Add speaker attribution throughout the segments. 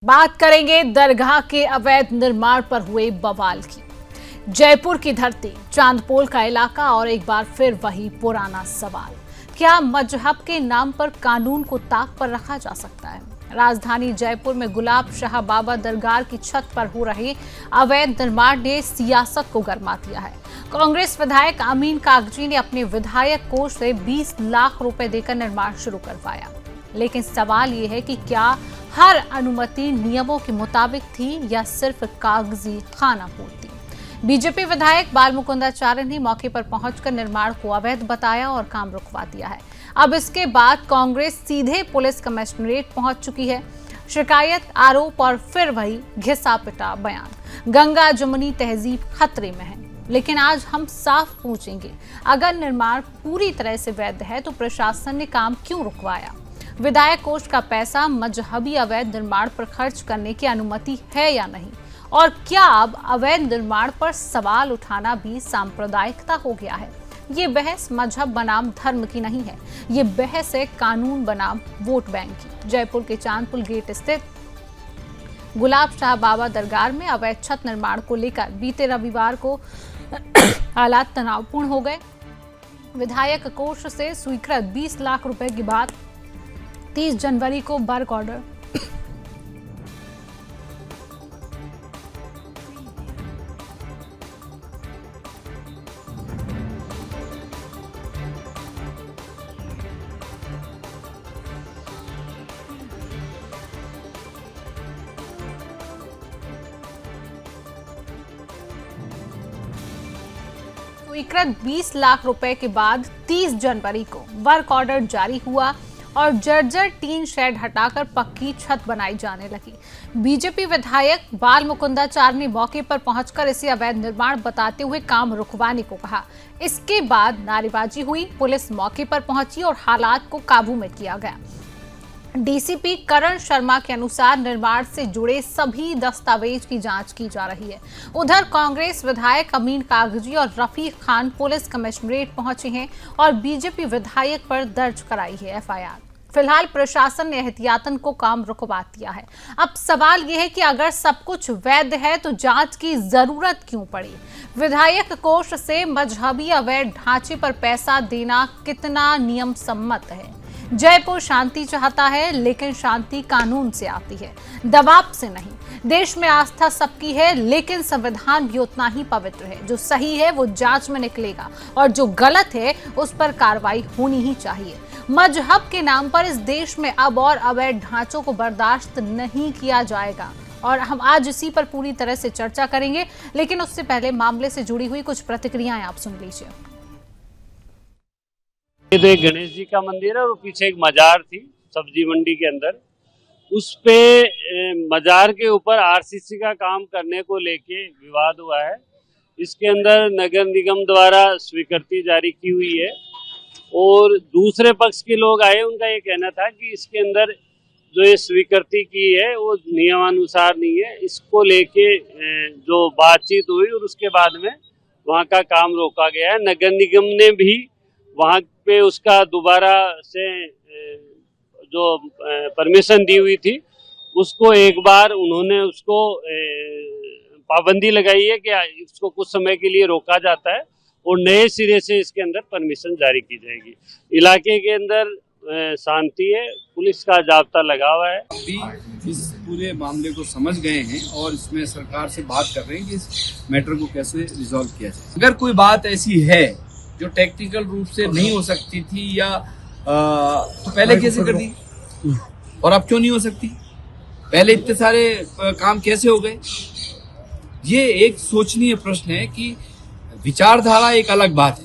Speaker 1: बात करेंगे दरगाह के अवैध निर्माण पर हुए बवाल की। जयपुर की धरती, चांदपोल का इलाका और एक बार फिर वही पुराना सवाल, क्या मजहब के नाम पर कानून को ताक पर रखा जा सकता है? राजधानी जयपुर में गुलाब शाह बाबा दरगाह की छत पर हो रहे अवैध निर्माण ने सियासत को गरमा दिया है। कांग्रेस विधायक अमीन कागजी ने अपने विधायक कोष से 20 लाख रुपए देकर निर्माण शुरू करवाया, लेकिन सवाल ये है कि क्या हर अनुमति नियमों के मुताबिक थी या सिर्फ कागजी खाना पूर्ति? बीजेपी विधायक बाल मुकुंदाचार्य ने मौके पर पहुंचकर निर्माण को अवैध बताया और काम रुकवा दिया है। अब इसके बाद कांग्रेस सीधे पुलिस कमिश्नरेट पहुंच चुकी है। शिकायत, आरोप और फिर वही घिसा पिटा बयान। गंगा जमुनी तहजीब खतरे में है। लेकिन आज हम साफ पूछेंगे, अगर निर्माण पूरी तरह से वैध है तो प्रशासन ने काम क्यों रुकवाया? विधायक कोष का पैसा मजहबी अवैध निर्माण पर खर्च करने की अनुमति है या नहीं? और क्या अब अवैध निर्माण पर सवाल उठाना भी सांप्रदायिकता हो गया है? ये बहस मजहब बनाम धर्म की नहीं है, ये बहस है कानून बनाम वोट बैंक की। जयपुर के चांदपुल गेट स्थित गुलाब शाह बाबा दरगाह में अवैध छत निर्माण को लेकर बीते रविवार को हालात तनावपूर्ण हो गए। विधायक कोष से स्वीकृत 20 लाख रुपए के बाद 30 जनवरी को वर्क ऑर्डर स्वीकृत 20 लाख रुपए के बाद 30 जनवरी को वर्क ऑर्डर जारी हुआ और जर्जर टीन शेड हटाकर पक्की छत बनाई जाने लगी। बीजेपी विधायक बाल मुकुंदाचार्य ने मौके पर पहुंचकर इसे अवैध निर्माण बताते हुए काम रुकवाने को कहा। इसके बाद नारेबाजी हुई, पुलिस मौके पर पहुंची और हालात को काबू में किया गया। डीसीपी करण शर्मा के अनुसार निर्माण से जुड़े सभी दस्तावेज की जांच की जा रही है। उधर कांग्रेस विधायक अमीन कागजी और रफीक खान पुलिस कमिश्नरेट पहुंचे हैं और बीजेपी विधायक पर दर्ज कराई है एफआईआर। फिलहाल प्रशासन ने एहतियातन को काम रुकवा दिया है। अब सवाल यह है कि अगर सब कुछ वैध है तो जांच की जरूरत क्यों पड़ी? विधायक कोष से मजहबी अवैध ढांचे पर पैसा देना कितना नियम सम्मत है? जयपुर शांति चाहता है, लेकिन शांति कानून से आती है, दबाव से नहीं। देश में आस्था सबकी है, लेकिन संविधान भी उतना ही पवित्र है। जो सही है वो जांच में निकलेगा और जो गलत है उस पर कार्रवाई होनी ही चाहिए। मजहब के नाम पर इस देश में अब और अवैध ढांचों को बर्दाश्त नहीं किया जाएगा और हम आज इसी पर पूरी तरह से चर्चा करेंगे। लेकिन उससे पहले मामले से जुड़ी हुई कुछ प्रतिक्रियाएं आप सुन लीजिए।
Speaker 2: ये तो एक गणेश जी का मंदिर है और पीछे एक मजार थी सब्जी मंडी के अंदर। उस पे मजार के ऊपर आरसीसी का काम करने को लेके विवाद हुआ है। इसके अंदर नगर निगम द्वारा स्वीकृति जारी की हुई है और दूसरे पक्ष के लोग आए, उनका ये कहना था कि इसके अंदर जो ये स्वीकृति की है वो नियमानुसार नहीं है। इसको लेके जो बातचीत हुई और उसके बाद में वहाँ का काम रोका गया है। नगर निगम ने भी वहाँ पे उसका दोबारा से जो परमिशन दी हुई थी उसको एक बार उन्होंने उसको पाबंदी लगाई है कि इसको कुछ समय के लिए रोका जाता है और नए सिरे से इसके अंदर परमिशन जारी की जाएगी। इलाके के अंदर शांति है, पुलिस का जाब्ता लगा हुआ है।
Speaker 3: अभी इस पूरे मामले को समझ गए हैं और इसमें सरकार से बात कर रहे हैं कि इस मैटर को कैसे रिजॉल्व किया जाए। अगर कोई बात ऐसी है जो टेक्निकल रूप से नहीं हो सकती थी या तो पहले कैसे कर दी और अब क्यों नहीं हो सकती? पहले इतने सारे काम कैसे हो गए? ये एक सोचनीय प्रश्न है कि विचारधारा एक अलग बात है,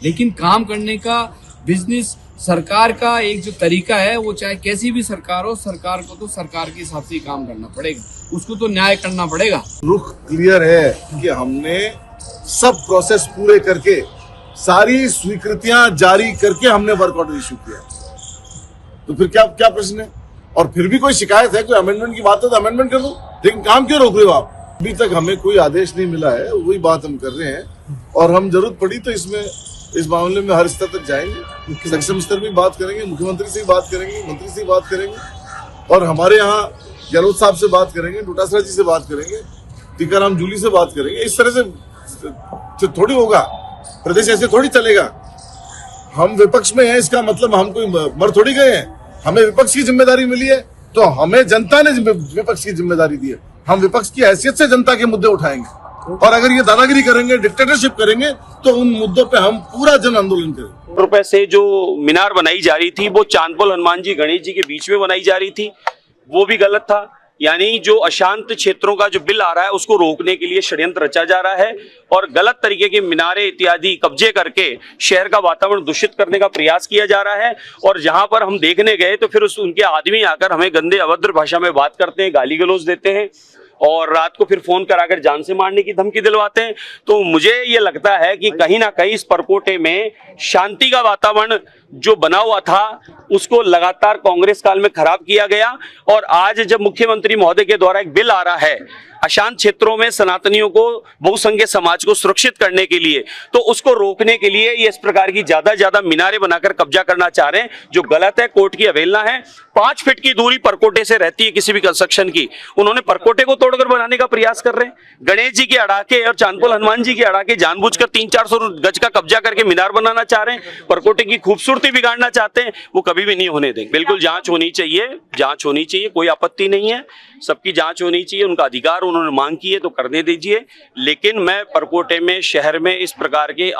Speaker 3: लेकिन काम करने का बिजनेस सरकार का एक जो तरीका है वो चाहे कैसी भी सरकार हो, सरकार को तो सरकार के हिसाब से ही काम करना पड़ेगा, उसको तो न्याय करना पड़ेगा।
Speaker 4: रुख क्लियर है कि हमने सब प्रोसेस पूरे करके सारी स्वीकृतियां जारी करके हमने वर्क ऑर्डर इशू किया। तो फिर क्या प्रश्न है? और फिर भी कोई शिकायत है, कोई अमेंडमेंट की बात है तो अमेंडमेंट कर दो, लेकिन काम क्यों रोक रहे हो आप? अभी तक हमें कोई आदेश नहीं मिला है, वही बात हम कर रहे हैं और हम जरूरत पड़ी तो इस मामले में हर स्तर तक जाएंगे। सक्षम स्तर में बात करेंगे, मुख्यमंत्री से भी बात करेंगे, मंत्री से भी बात करेंगे और हमारे यहाँ गहलोत साहब से बात करेंगे, डोटासरा जी से बात करेंगे, टीकाराम जूली से बात करेंगे। इस तरह से थोड़ी होगा, प्रदेश ऐसे थोड़ी चलेगा। हम विपक्ष में हैं, इसका मतलब हम कोई मर थोड़ी गए हैं। हमें विपक्ष की जिम्मेदारी मिली है, तो हमें जनता ने विपक्ष की जिम्मेदारी दी है। हम विपक्ष की हैसियत से जनता के मुद्दे उठाएंगे, और अगर ये दादागिरी करेंगे, डिक्टेटरशिप करेंगे, तो उन मुद्दों पे हम पूरा जन आंदोलन करेंगे।
Speaker 5: रुपए से जो मीनार बनाई जा रही थी वो चांदपोल हनुमान जी गणेश जी के बीच में बनाई जा रही थी, वो भी गलत था। यानी जो अशांत क्षेत्रों का जो बिल आ रहा है उसको रोकने के लिए षड्यंत्र रचा जा रहा है और गलत तरीके के मीनारे इत्यादि कब्जे करके शहर का वातावरण दूषित करने का प्रयास किया जा रहा है। और जहां पर हम देखने गए तो फिर उनके आदमी आकर हमें गंदे अभद्र भाषा में बात करते हैं, गाली गलौज देते हैं और रात को फिर फोन कराकर जान से मारने की धमकी दिलवाते हैं। तो मुझे ये लगता है कि कहीं ना कहीं इस परकोटे में शांति का वातावरण जो बना हुआ था उसको लगातार कांग्रेस काल में खराब किया गया। और आज जब मुख्यमंत्री महोदय के द्वारा एक बिल आ रहा है अशांत क्षेत्रों में सनातनियों को, बहुसंख्य समाज को सुरक्षित करने के लिए, तो उसको रोकने के लिए ये इस प्रकार की ज्यादा मीनारें बनाकर कब्जा करना चाह रहे हैं, जो गलत है, कोर्ट की अवहेलना है। 5 फीट की दूरी परकोटे से रहती है किसी भी कंस्ट्रक्शन की, उन्होंने परकोटे को तोड़कर बनाने का प्रयास कर रहे हैं। गणेश जी के अड़ाके और चांदपोल हनुमान जी के अड़ाके जानबूझकर 300-400 गज का कब्जा करके मीनार बनाना चाह रहे हैं, परकोटे की खूबसूरती बिगाड़ना चाहते हैं। वो कभी भी नहीं होने देंगे। बिल्कुल जांच होनी चाहिए, जांच होनी चाहिए, कोई आपत्ति नहीं है, सबकी जांच होनी चाहिए, उनका अधिकार, उन्होंने मांग की है तो करने दीजिए। लेकिन मैं परकोटे में, शहर में इस प्रकार के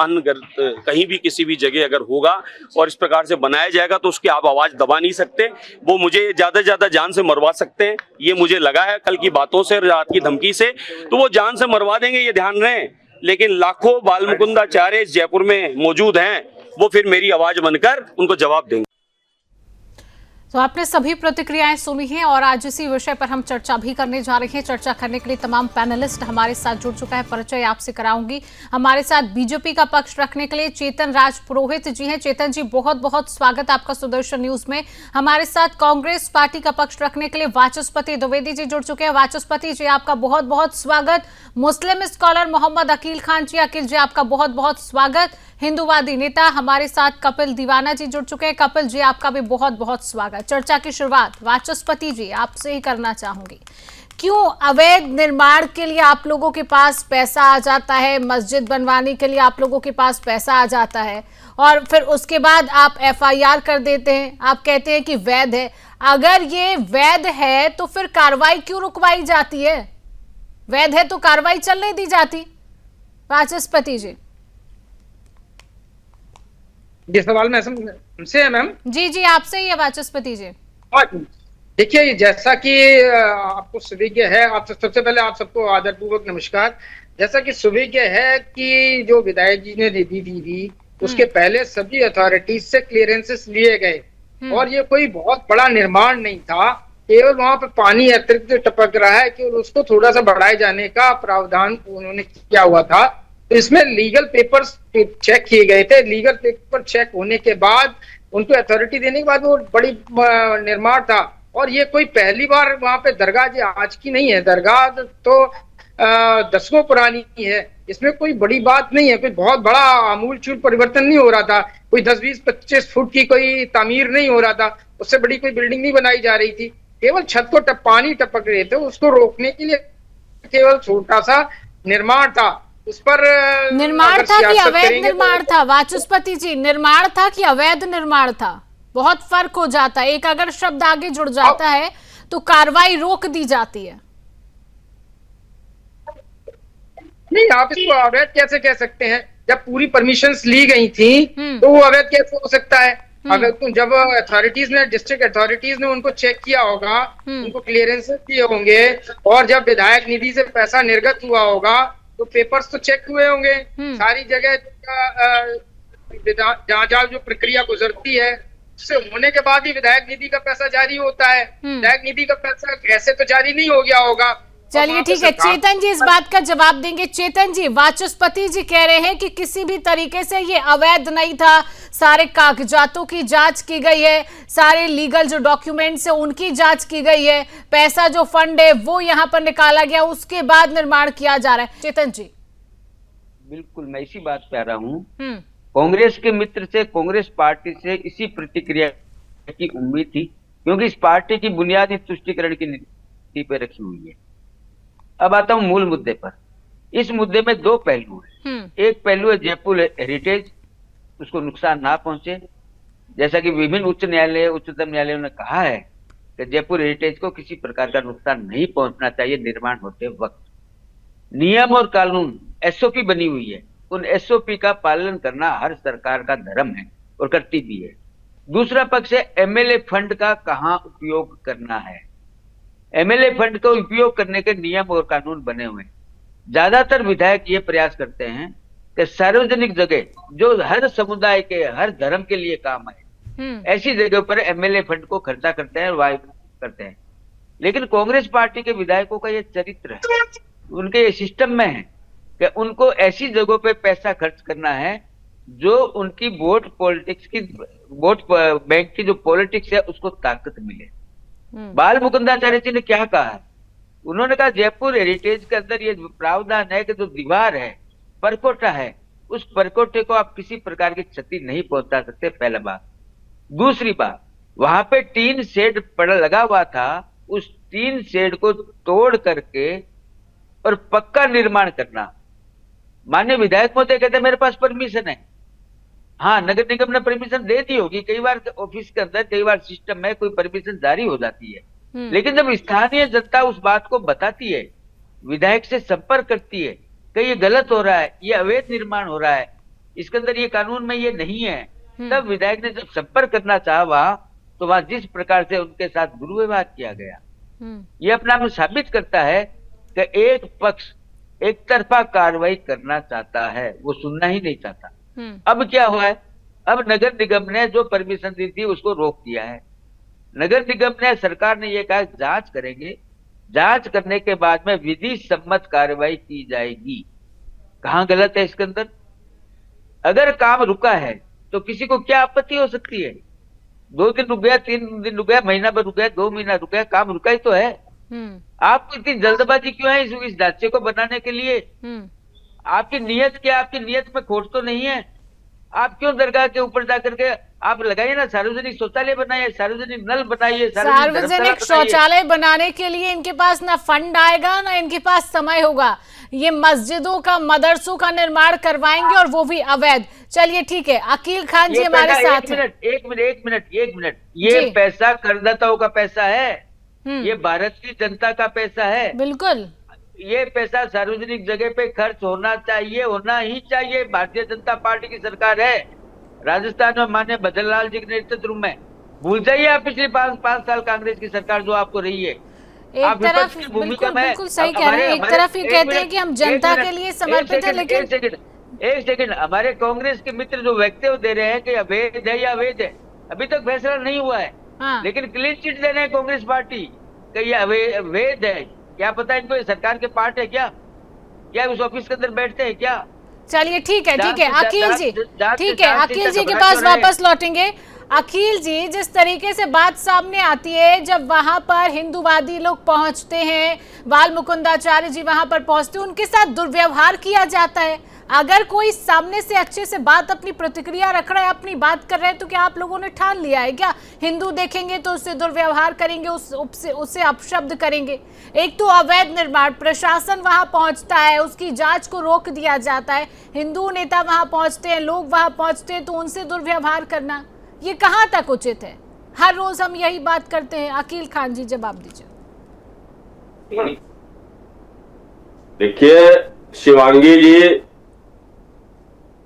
Speaker 5: कहीं भी किसी भी जगह अगर होगा और इस प्रकार से बनाया जाएगा तो उसकी आप आवाज दबा नहीं सकते। वो मुझे ज्यादा से ज्यादा जान से मरवा सकते हैं, ये मुझे लगा है कल की बातों से, रात की धमकी से, तो वो जान से मरवा देंगे, ये ध्यान रहे। लेकिन लाखों बाल मुकुंदाचार्य जयपुर में मौजूद हैं, वो फिर मेरी आवाज बनकर उनको जवाब देंगे।
Speaker 1: तो आपने सभी प्रतिक्रियाएं सुनी हैं और आज इसी विषय पर हम चर्चा भी करने जा रहे हैं। चर्चा करने के लिए तमाम पैनलिस्ट हमारे साथ जुड़ चुका है, परिचय आपसे कराऊंगी। हमारे साथ बीजेपी का पक्ष रखने के लिए चेतन राज पुरोहित जी हैं। चेतन जी, बहुत बहुत स्वागत आपका सुदर्शन न्यूज में। हमारे साथ कांग्रेस पार्टी का पक्ष रखने के लिए वाचस्पति द्विवेदी जी जुड़ चुके हैं। वाचस्पति जी, आपका बहुत बहुत स्वागत। मुस्लिम स्कॉलर मोहम्मद अकील खान जी, अकील जी आपका बहुत बहुत स्वागत। हिंदूवादी नेता हमारे साथ कपिल दीवाना जी जुड़ चुके हैं। कपिल जी, आपका भी बहुत बहुत स्वागत। चर्चा की शुरुआत वाचस्पति जी आपसे ही करना चाहूंगी। क्यों अवैध निर्माण के लिए आप लोगों के पास पैसा आ जाता है, मस्जिद बनवाने के लिए आप लोगों के पास पैसा आ जाता है और फिर उसके बाद आप FIR कर देते हैं, आप कहते हैं कि वैध है। अगर ये वैध है तो फिर कार्रवाई क्यों रुकवाई जाती है? वैध है तो कार्रवाई चलने दी जाती। वाचस्पति जी।
Speaker 6: ये सवाल में हमसे है मैम?
Speaker 1: जी जी, आपसे ही है वाचस्पति जी।
Speaker 6: देखिए, जैसा कि आपको सुविज्ञ है, आप सबसे पहले आप सबको आदरपूर्वक नमस्कार। जैसा कि सुविज्ञ है कि जो विधायक जी ने दी थी उसके पहले सभी अथॉरिटीज से क्लियरेंसेस लिए गए और ये कोई बहुत बड़ा निर्माण नहीं था, केवल वहां पे पानी अतिरिक्त टपक रहा है, केवल उसको थोड़ा सा बढ़ाए जाने का प्रावधान उन्होंने किया हुआ था। तो इसमें लीगल पेपर्स चेक किए गए थे। लीगल पेपर चेक होने के बाद उनको अथॉरिटी देने के बाद वो बड़ी निर्माण था। और ये कोई पहली बार वहां पे दरगाह जी आज की नहीं है, दरगाह तो दशकों पुरानी है, इसमें कोई बड़ी बात नहीं है, कोई बहुत बड़ा आमूलचूल परिवर्तन नहीं हो रहा था, कोई 10, 20, 25 फुट की कोई तामीर नहीं हो रहा था, उससे बड़ी कोई बिल्डिंग नहीं बनाई जा रही थी, केवल छत को पानी टपक रहे थे, उसको रोकने के लिए केवल छोटा सा निर्माण था। उस पर
Speaker 1: निर्माण था कि अवैध निर्माण था? वाचस्पति जी, निर्माण था कि अवैध निर्माण था? बहुत फर्क हो जाता है, एक अगर शब्द आगे जुड़ जाता है तो कार्रवाई रोक दी जाती है।
Speaker 6: नहीं, आप इसको अवैध कैसे कह सकते हैं? जब पूरी परमिशंस ली गई थी तो वो अवैध कैसे हो सकता है? अगर जब अथॉरिटीज ने, डिस्ट्रिक्ट अथॉरिटीज ने उनको चेक किया होगा, उनको क्लियरेंस दिए होंगे और जब विधायक निधि से पैसा निर्गत हुआ होगा तो पेपर्स तो चेक हुए होंगे, सारी जगह जहाँ जो प्रक्रिया गुजरती है उससे होने के बाद ही विधायक निधि का पैसा जारी होता है। विधायक निधि का पैसा ऐसे तो जारी नहीं हो गया होगा।
Speaker 1: चलिए ठीक है, चेतन जी इस बात का जवाब देंगे। चेतन जी, वाचस्पति जी कह रहे हैं कि किसी भी तरीके से ये अवैध नहीं था, सारे कागजातों की जांच की गई है, सारे लीगल जो डॉक्यूमेंट्स है उनकी जांच की गई है, पैसा जो फंड है वो यहाँ पर निकाला गया, उसके बाद निर्माण किया जा रहा है। चेतन जी।
Speaker 7: बिल्कुल, मैं इसी बात पे आ रहा हूँ। कांग्रेस के मित्र से, कांग्रेस पार्टी से इसी प्रतिक्रिया की उम्मीद थी, क्योंकि इस पार्टी की बुनियादी तुष्टीकरण की नीति पे रखी हुई है। अब आता हूं मूल मुद्दे पर। इस मुद्दे में दो पहलू हैं। एक पहलू है जयपुर हेरिटेज, उसको नुकसान ना पहुंचे, जैसा कि विभिन्न उच्च न्यायालय, उच्चतम न्यायालयों ने कहा है कि जयपुर हेरिटेज को किसी प्रकार का नुकसान नहीं पहुंचना चाहिए निर्माण होते वक्त। नियम और कानून, एसओपी बनी हुई है, उन एसओपी का पालन करना हर सरकार का धर्म है और करती भी है। दूसरा पक्ष है एमएलए फंड का कहां उपयोग करना है। एमएलए फंड का उपयोग करने के नियम और कानून बने हुए हैं। ज्यादातर विधायक ये प्रयास करते हैं कि सार्वजनिक जगह जो हर समुदाय के, हर धर्म के लिए काम है, ऐसी जगह पर एमएलए फंड को खर्चा करते हैं, वाय करते हैं। लेकिन कांग्रेस पार्टी के विधायकों का ये चरित्र है, उनके ये सिस्टम में है कि उनको ऐसी जगहों पे पैसा खर्च करना है जो उनकी वोट पॉलिटिक्स की, वोट बैंक की जो पॉलिटिक्स है उसको ताकत मिले। बाल मुकुंदाचार्य जी ने क्या कहा है? उन्होंने कहा जयपुर हेरिटेज के अंदर ये प्रावधान है कि जो दीवार है, परकोटा है, उस परकोटे को आप किसी प्रकार की क्षति नहीं पहुंचा सकते, पहला बात। दूसरी बात, वहां पे टीन शेड पड़ा लगा हुआ था, उस टीन शेड को तोड़ करके और पक्का निर्माण करना। माननीय विधायक महोदय कहते मेरे पास परमिशन है। हाँ, नगर निगम ने परमिशन दे दी होगी, कई बार ऑफिस के अंदर, कई बार सिस्टम में कोई परमिशन जारी हो जाती है, लेकिन जब स्थानीय जनता उस बात को बताती है, विधायक से संपर्क करती है कि ये गलत हो रहा है, ये अवैध निर्माण हो रहा है, इसके अंदर ये कानून में ये नहीं है, तब विधायक ने जब संपर्क करना चाहा वहां, तो वहां जिस प्रकार से उनके साथ दुर्व्यवहार किया गया, ये अपने आप में साबित करता है कि एक पक्ष एक तरफा कार्रवाई करना चाहता है, वो सुनना ही नहीं चाहता। अब क्या हुआ है? अब नगर निगम ने जो परमिशन दी थी उसको रोक दिया है। नगर निगम ने, सरकार ने ये कहा जांच करेंगे, जांच करने के बाद में विधि सम्मत कार्रवाई की जाएगी। कहां गलत है इसके अंदर? अगर काम रुका है तो किसी को क्या आपत्ति हो सकती है? 2 दिन रुक गया, 3 दिन रुक गया, महीना भर रुक गया, 2 महीना रुक गया, काम रुका ही तो है। आपको इतनी जल्दबाजी क्यों है इस ढांचे को बनाने के लिए? आपकी नीयत क्या? आपकी नीयत में खोट तो नहीं है? आप क्यों दरगाह के ऊपर जाकर के आप लगाइए ना, सार्वजनिक शौचालय बनाइए, सार्वजनिक नल बनाइए,
Speaker 1: सार्वजनिक शौचालय बनाने के लिए इनके पास ना फंड आएगा, ना इनके पास समय होगा। ये मस्जिदों का, मदरसों का निर्माण करवाएंगे और वो भी अवैध। चलिए ठीक है, अकील खान जी हमारे साथ हैं।
Speaker 7: एक मिनट, ये पैसा करदाताओं का पैसा है, ये भारत की जनता का पैसा है।
Speaker 1: बिल्कुल,
Speaker 7: ये पैसा सार्वजनिक जगह पे खर्च होना चाहिए, होना ही चाहिए। भारतीय जनता पार्टी की सरकार है, राजस्थान में माननीय भजनलाल जी के नेतृत्व में। भूल जाइए आप पिछले 5 साल कांग्रेस की सरकार जो आपको रही है।
Speaker 1: एक तरफ बिल्कुल सही कह रहे हैं, एक तरफ ये कहते हैं कि हम जनता के लिए समर्पित है, लेकिन
Speaker 7: एक सेकंड, हमारे कांग्रेस के मित्र जो वक्तव्य दे रहे हैं कि अवैध है या अवैध है, अभी तक फैसला नहीं हुआ है। लेकिन क्लीन चिट दे रहे हैं कांग्रेस पार्टी कि ये अवैध है। क्या पता इनको ये सरकार के पार्ट है क्या उस ऑफिस के अंदर बैठते हैं क्या?
Speaker 1: चलिए ठीक है, अकील जी, ठीक है, अकील जी के पास वापस लौटेंगे। अकील जी, जिस तरीके से बात सामने आती है, जब वहां पर हिंदूवादी लोग पहुंचते हैं, बाल मुकुंदाचार्य जी वहां पर पहुंचते हैं, उनके साथ दुर्व्यवहार किया जाता है। अगर कोई सामने से अच्छे से बात, अपनी प्रतिक्रिया रख रहा है, अपनी बात कर रहे हैं, तो क्या आप लोगों ने ठान लिया है क्या हिंदू देखेंगे तो उससे दुर्व्यवहार करेंगे, उससे अपशब्द करेंगे? एक तो अवैध निर्माण, प्रशासन वहां पहुंचता है, उसकी जांच को रोक दिया जाता है, हिंदू नेता वहां पहुंचते हैं, लोग वहां पहुंचते हैं, तो उनसे दुर्व्यवहार करना, ये कहां तक उचित है? हर रोज हम यही बात करते हैं। अकील खान जी, जवाब दीजिए।
Speaker 5: देखिए शिवांगी जी,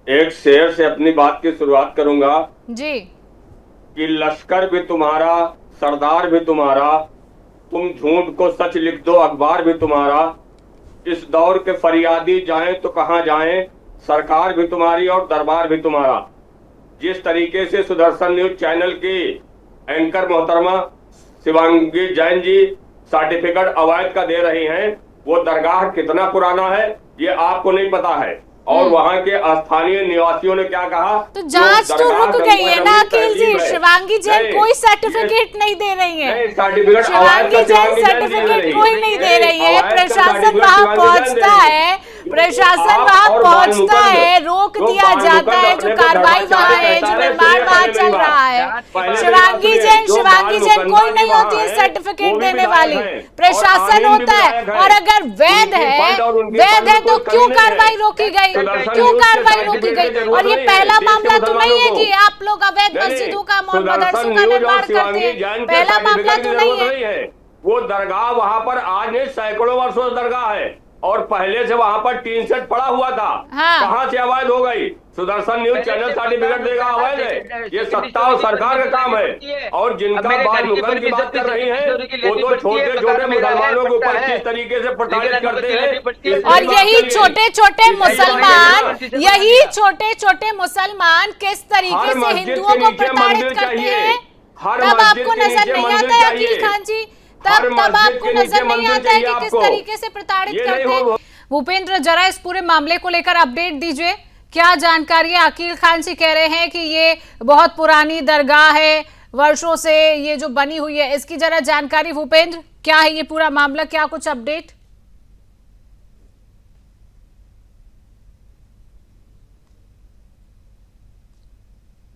Speaker 5: एक शेर से अपनी बात की शुरुआत करूंगा
Speaker 1: जी,
Speaker 5: कि लश्कर भी तुम्हारा, सरदार भी तुम्हारा, तुम झूठ को सच लिख दो, अखबार भी तुम्हारा, इस दौर के फरियादी जाएं तो कहां जाएं, सरकार भी तुम्हारी और दरबार भी तुम्हारा। जिस तरीके से सुदर्शन न्यूज चैनल की एंकर मोहतरमा शिवांगी जैन जी सर्टिफिकेट अवैध का दे रही हैं, वो दरगाह कितना पुराना है ये आपको नहीं पता है, और वहाँ के स्थानीय निवासियों ने क्या कहा?
Speaker 1: तो जांच तो रुक गई है ना अकील जी। शिवांगी जैन कोई सर्टिफिकेट नहीं दे रही है, शिवांगी जैन सर्टिफिकेट कोई नहीं दे रही है। प्रशासन वहां पहुंचता है, प्रशासन वहां पहुंचता है, रोक दिया जाता है, जो कार्रवाई वहां है, जो निर्माण वहां चल रहा है। शिवांगी जैन कोई नहीं होती है सर्टिफिकेट देने वाली, प्रशासन होता है। और अगर वैध है तो क्यों कार्रवाई रोकी गई, क्यों कार्रवाई रोकी गई? और ये पहला मामला तो नहीं है कि आप लोग अवैध मस्जिदों का, मदरसों का निर्माण करते हैं, पहला मामला तो नहीं है।
Speaker 8: वो दरगाह वहाँ पर आज नहीं सैकड़ों वर्षों से दरगाह है और पहले से वहाँ पर टीन सेट पड़ा हुआ था।
Speaker 1: हाँ।
Speaker 8: कहाँ से अवैध हो गई? सुदर्शन न्यूज चैनल सर्टिफिकेट देगा अवैध है? ये सत्ता और सरकार का काम है। और जिनका बाल मुकद्दर की बात कर रही है वो तो छोटे छोटे मुसलमानों के ऊपर किस तरीके से प्रताड़ित करते हैं।
Speaker 1: और यही छोटे छोटे मुसलमान किस तरीके से हिंदुओं को प्रताड़ित करते हैं, तब आपको नजर नहीं आता है अकील खान जी? तब आपको नजर नहीं आता है कि किस तरीके से प्रताड़ित करते हैं? भूपेंद्र, जरा इस पूरे मामले को लेकर अपडेट दीजिए, क्या जानकारी है? अकील खान जी कह रहे हैं कि ये बहुत पुरानी दरगाह है, वर्षों से ये जो बनी हुई है, इसकी जरा जानकारी भूपेंद्र, क्या है ये पूरा मामला, क्या कुछ अपडेट?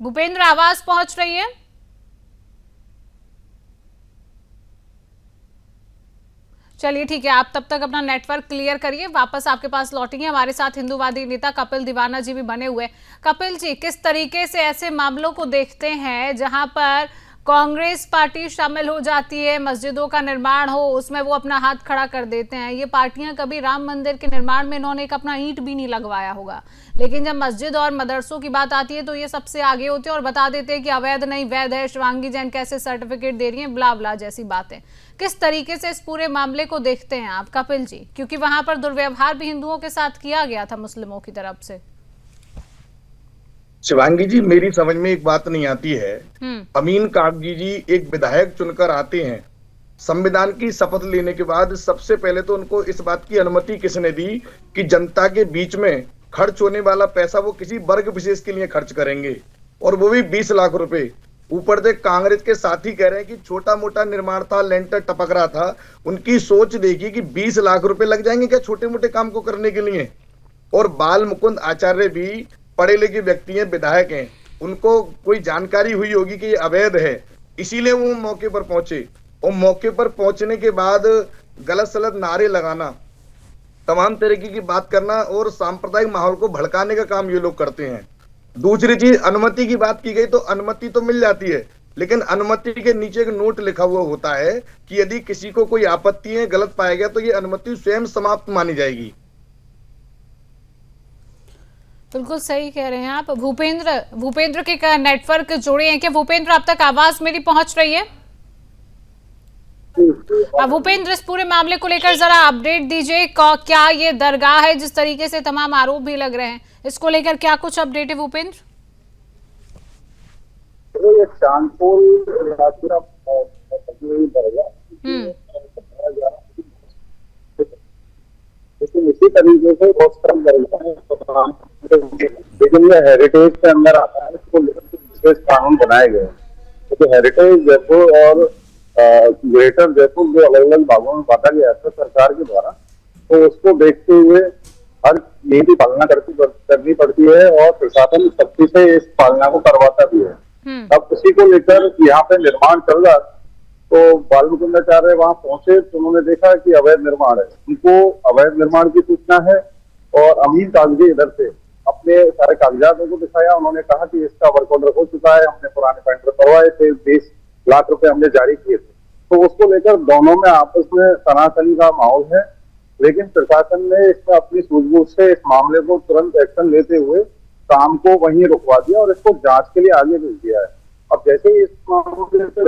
Speaker 1: भूपेंद्र, आवाज पहुंच रही है? चलिए ठीक है, आप तब तक अपना नेटवर्क क्लियर करिए, वापस आपके पास लौटेंगे। हमारे साथ हिंदूवादी नेता कपिल दीवाना जी भी बने हुए। कपिल जी, किस तरीके से ऐसे मामलों को देखते हैं जहां पर कांग्रेस पार्टी शामिल हो जाती है, मस्जिदों का निर्माण हो उसमें वो अपना हाथ खड़ा कर देते हैं? ये पार्टियां कभी राम मंदिर के निर्माण में इन्होंने एक अपना ईंट भी नहीं लगवाया होगा, लेकिन जब मस्जिद और मदरसों की बात आती है तो ये सबसे आगे होते हैं और बता देते हैं कि अवैध नहीं वैध है, शिवांगी जैन कैसे सर्टिफिकेट दे रही हैं, ब्ला ब्ला जैसी बातें। किस तरीके से इस पूरे मामले को देखते हैं आप कपिल जी, क्योंकि वहां पर दुर्व्यवहार भी हिंदुओं के साथ किया गया था मुस्लिमों की तरफ से?
Speaker 9: शिवांगी जी, मेरी समझ में एक बात नहीं आती है। अमीन कागजी जी एक विधायक चुनकर आते हैं, संविधान की शपथ लेने के बाद सबसे पहले तो उनको इस बात की अनुमति किसने दी कि जनता के बीच में खर्च होने वाला पैसा वो किसी वर्ग विशेष के लिए खर्च करेंगे, और वो भी 20 लाख रुपए। ऊपर से कांग्रेस के साथी कह रहे हैं कि छोटा मोटा निर्माण था, लेंटर टपक रहा था। उनकी सोच देखिए कि 20 लाख रुपए लग जाएंगे क्या छोटे मोटे काम को करने के लिए? और बाल मुकुंद आचार्य भी पढ़े लिखे व्यक्ति हैं, विधायक हैं, उनको कोई जानकारी हुई होगी कि ये अवैध है, इसीलिए वो मौके पर पहुंचे। और मौके पर पहुंचने के बाद गलत सलत नारे लगाना, तमाम तरीके की बात करना और सांप्रदायिक माहौल को भड़काने का काम ये लोग करते हैं। दूसरी चीज, अनुमति की बात की गई तो अनुमति तो मिल जाती है, लेकिन अनुमति के नीचे एक नोट लिखा हुआ होता है कि यदि किसी को कोई आपत्ति है, गलत पाया गया तो ये अनुमति स्वयं समाप्त मानी जाएगी।
Speaker 1: बिल्कुल सही कह रहे हैं आप। भूपेंद्र के नेटवर्क जुड़े हैं क्या? भूपेंद्र, अब तक आवाज मेरी पहुंच रही है? भूपेंद्र, इस पूरे मामले को लेकर जरा अपडेट दीजिए, क्या ये दरगाह है जिस तरीके से तमाम आरोप भी लग रहे हैं, इसको लेकर क्या कुछ अपडेट है भूपेंद्र?
Speaker 10: ये चांदपोल लेकिन इसी तरीके से बहुत कम दरगाह, लेकिन ये हेरिटेज के अंदर आता है, इसको विशेष कानून बनाए गए हैं। तो हेरिटेज जयपुर और ग्रेटर जयपुर जो अलग अलग भागों में बांटा गया है सरकार के द्वारा, तो उसको देखते हुए हर नियम की पालना करनी पड़ती है और प्रशासन सख्ती से इस पालना को करवाता भी है। अब उसी को लेकर यहाँ पे निर्माण चल रहा, तो बाल मुकुंदाचार्य वहां पहुंचे तो उन्होंने देखा कि अवैध निर्माण है, उनको अवैध निर्माण की सूचना है और अमीन कागजी इधर से अपने सारे कागजातों को दिखाया। उन्होंने कहा कि इसका वर्क ऑर्डर हो चुका है, हमने पुराने टेंडर करवाए थे, 20 लाख रुपए हमने जारी किए थे। तो उसको लेकर दोनों में आपस में तनातनी का माहौल है, लेकिन प्रशासन ने इसमें अपनी सूझबूझ से इस मामले को तुरंत एक्शन लेते हुए काम को वहीं रुकवा दिया और इसको जांच के लिए आगे भेज दिया है। अब जैसे ही इस मामले से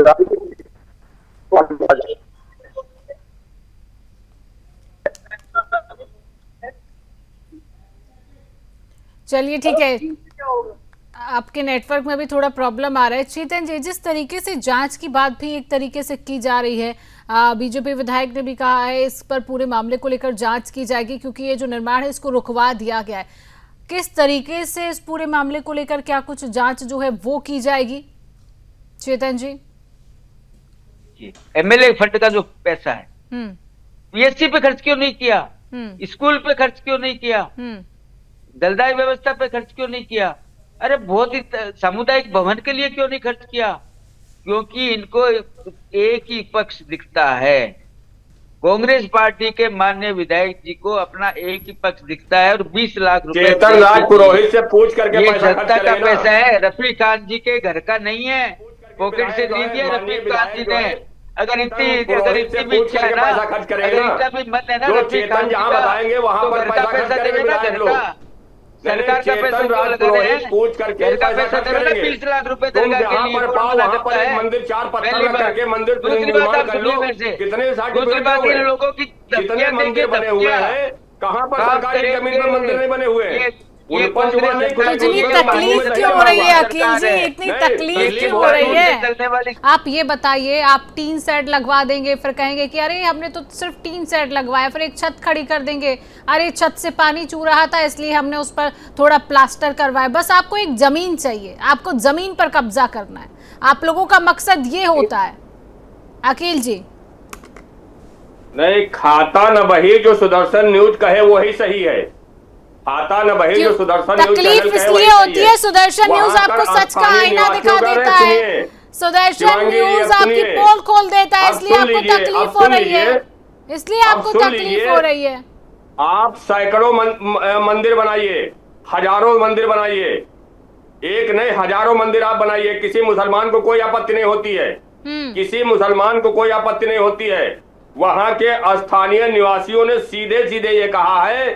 Speaker 1: चलिए ठीक है, आपके नेटवर्क में भी थोड़ा प्रॉब्लम आ रहा है। चेतन जी, जिस तरीके से जांच की बात भी एक तरीके से की जा रही है, बीजेपी विधायक ने भी कहा है इस पर पूरे मामले को लेकर जांच की जाएगी क्योंकि ये जो निर्माण है इसको रुकवा दिया गया है। किस तरीके से इस पूरे मामले को लेकर क्या कुछ जांच जो है वो की जाएगी चेतन जी?
Speaker 7: एमएलए फंड का जो पैसा है पीएससी पे खर्च क्यों नहीं किया? स्कूल पे खर्च क्यों नहीं किया? दलदाई व्यवस्था पे खर्च क्यों नहीं किया? अरे बहुत ही सामुदायिक भवन के लिए क्यों नहीं खर्च किया? क्योंकि इनको एक ही पक्ष दिखता है। कांग्रेस पार्टी के माननीय विधायक जी को अपना एक ही पक्ष दिखता है और 20 लाख रुपए
Speaker 8: चेतन राज पुरोहित से पूछ करके
Speaker 7: ये
Speaker 8: पैसा
Speaker 7: जनता
Speaker 8: खर्च
Speaker 7: का
Speaker 8: करेगा।
Speaker 7: पैसा है, रफीक खान जी के घर का नहीं है। पॉकेट से दी दिया रफीक खान जी ने। अगर इतनी भी इच्छा है ना, अगर इतना भी मन है ना रफीक खान जी
Speaker 8: जहाँ
Speaker 7: का,
Speaker 8: बताएंगे वहाँ
Speaker 7: तो
Speaker 8: पर
Speaker 7: घर का पैसा देवे ना, घर का सरकार का पैसा क्यों लगा रहे हैं?
Speaker 8: पूछ करके
Speaker 7: घर का पैसा देवे ना, 20 लाख रुपए
Speaker 8: तुम
Speaker 7: दरगाह के
Speaker 8: जहाँ
Speaker 7: लिए
Speaker 8: पर पाओ वहाँ पर एक मंदिर 4 पत्थर रख करके मंदिर
Speaker 7: दूसरी बात
Speaker 8: निर्माण
Speaker 7: आप
Speaker 8: कर लो।
Speaker 7: सुनिए मेरे से।
Speaker 8: कितने
Speaker 7: दूसरी
Speaker 8: सर्टिफिकेट
Speaker 7: बात इन
Speaker 8: हुए?
Speaker 7: लोगों की
Speaker 8: कितने मंदिर बने हुए हैं? कहाँ पर सरकारी जमीन पर मंदिर नहीं बने हुए हैं? उन पर जुबान नहीं खुली।
Speaker 1: इतनी तकलीफ क्यों हो रही है अखिल जी, इतनी तकलीफ क्यों हो रही है? आप ये बताइए, आप टीन सेट लगवा देंगे, फिर कहेंगे कि अरे हमने तो सिर्फ टीन सेट लगवाया, फिर एक छत खड़ी कर देंगे, अरे छत से पानी चू रहा था इसलिए हमने उस पर थोड़ा प्लास्टर करवाया। बस आपको एक जमीन चाहिए, आपको जमीन पर कब्जा करना है, आप लोगों का मकसद ये होता है। अखिल जी
Speaker 8: नहीं, खाता न बही जो सुदर्शन न्यूज कहे वही सही है। खाता न बही जो सुदर्शन न्यूज
Speaker 1: तकलीफ इसलिए होती है, सुदर्शन न्यूज आपको सच का आईना दिखा देता है, सुदर्शन न्यूज आपकी पोल खोल देता है, इसलिए आपको तकलीफ हो रही है, इसलिए आपको तकलीफ हो रही है।
Speaker 8: आप सैकड़ों मंदिर बनाइए, हजारों मंदिर बनाइए, एक नहीं हजारों मंदिर आप बनाइए, किसी मुसलमान को कोई आपत्ति नहीं होती है, किसी मुसलमान को कोई आपत्ति नहीं होती है। वहां के स्थानीय निवासियों ने सीधे सीधे ये कहा है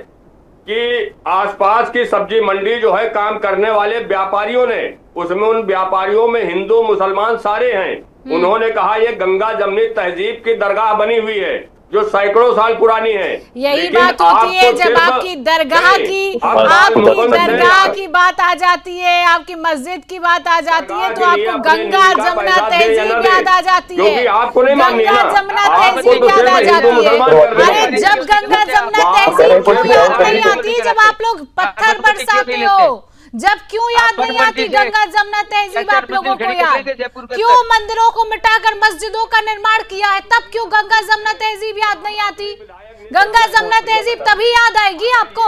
Speaker 8: कि आसपास की सब्जी मंडी जो है काम करने वाले व्यापारियों ने, उसमें उन व्यापारियों में हिंदू मुसलमान सारे हैं। उन्होंने कहा ये गंगा जमनी तहजीब की दरगाह बनी हुई है जो सैकड़ों साल पुरानी है।
Speaker 1: यही बात होती है जब आपकी दरगाह की बात आ जाती है, आपकी मस्जिद की बात आ जाती है, तो आपको गंगा जमुना तहजीब याद आ जाती है, गंगा जमुना तहजीब याद आ जाती है। अरे जब गंगा जमुना तहजीब क्यों याद नहीं आती जब आप लोग पत्थर बरसाते हो? जब क्यों याद नहीं आती गंगा जमुना तहजीब आप लोगों को याद? क्यों मंदिरों को मिटाकर मस्जिदों का निर्माण किया है, तब क्यों गंगा जमुना तहजीब याद नहीं आती? गंगा जमुना तहजीब तभी याद आएगी आपको।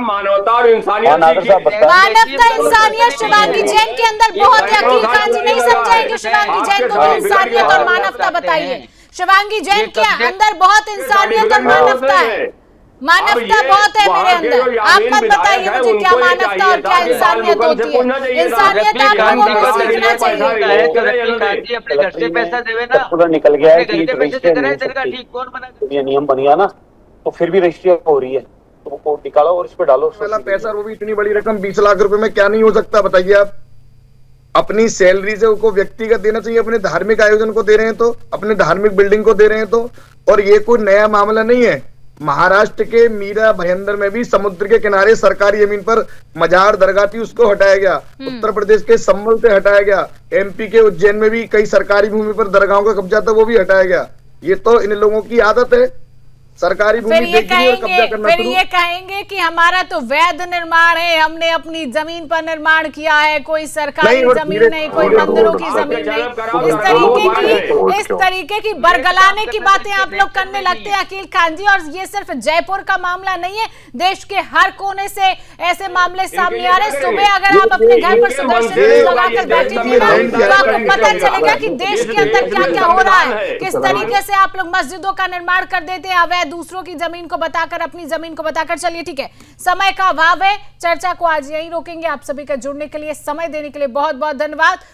Speaker 8: मानवता और इंसानियत,
Speaker 1: मानवता इंसानियत शिवांगी जैन के अंदर बहुत है। अखिल खान जी नहीं समझाएंगे शिवांगी जैन को भी इंसानियत और मानवता बताइए। शिवांगी जैन के अंदर बहुत इंसानियत और मानवता है, मानवता बहुत है मेरे अंदर। आप मत बताइए मुझे क्या मानवता और क्या इंसानियत होती है। इंसानियत आप लोगों को सीखना चाहिए।
Speaker 7: अपने घर से पैसा देवे ना,
Speaker 10: पूरा निकल गया है कि
Speaker 7: ठीक कौन बना?
Speaker 10: ये नियम बन गया ना, तो फिर भी रजिस्ट्री हो रही है, तो वो कोड निकालो और इस पे डालो।
Speaker 9: पहला पैसा, वो भी इतनी बड़ी रकम 20 लाख रुपए में क्या नहीं हो सकता बताइए आप? अपनी सैलरी से उनको व्यक्तिगत देना चाहिए, अपने धार्मिक आयोजन को दे रहे हैं तो, अपने धार्मिक बिल्डिंग को दे रहे हैं तो। और ये कोई नया मामला नहीं है। महाराष्ट्र के मीरा भयंदर में भी समुद्र के किनारे सरकारी जमीन पर मजार दरगाह थी, उसको हटाया गया। उत्तर प्रदेश के संभल से हटाया गया। एमपी के उज्जैन में भी कई सरकारी भूमि पर दरगाहों का कब्जा था, वो भी हटाया गया। ये तो इन लोगों की आदत है, सरकारी भूमि देखनी और कब्जा करना।
Speaker 1: फिर ये कहेंगे कि हमारा तो वैध निर्माण है, हमने अपनी जमीन पर निर्माण किया है, कोई सरकारी जमीन नहीं, कोई मंदिरों की जमीन नहीं। इस तरीके की बरगलाने की बातें आप लोग करने लगते हैं अखिल खान जी। और ये सिर्फ जयपुर का मामला नहीं है, देश के हर कोने से ऐसे मामले सामने आ रहे हैं। सुबह अगर आप अपने घर पर सुदर्शन लगाकर बैठेंगे ना, तो आपको पता चलेगा कि देश के अंदर क्या क्या हो रहा है, किस तरीके से आप लोग मस्जिदों का निर्माण कर देते हैं अवैध, दूसरों की जमीन को बताकर, अपनी जमीन को बताकर। चलिए ठीक है, समय का अभाव है, चर्चा को आज यहीं रोकेंगे। आप सभी का जुड़ने के लिए, समय देने के लिए बहुत बहुत धन्यवाद।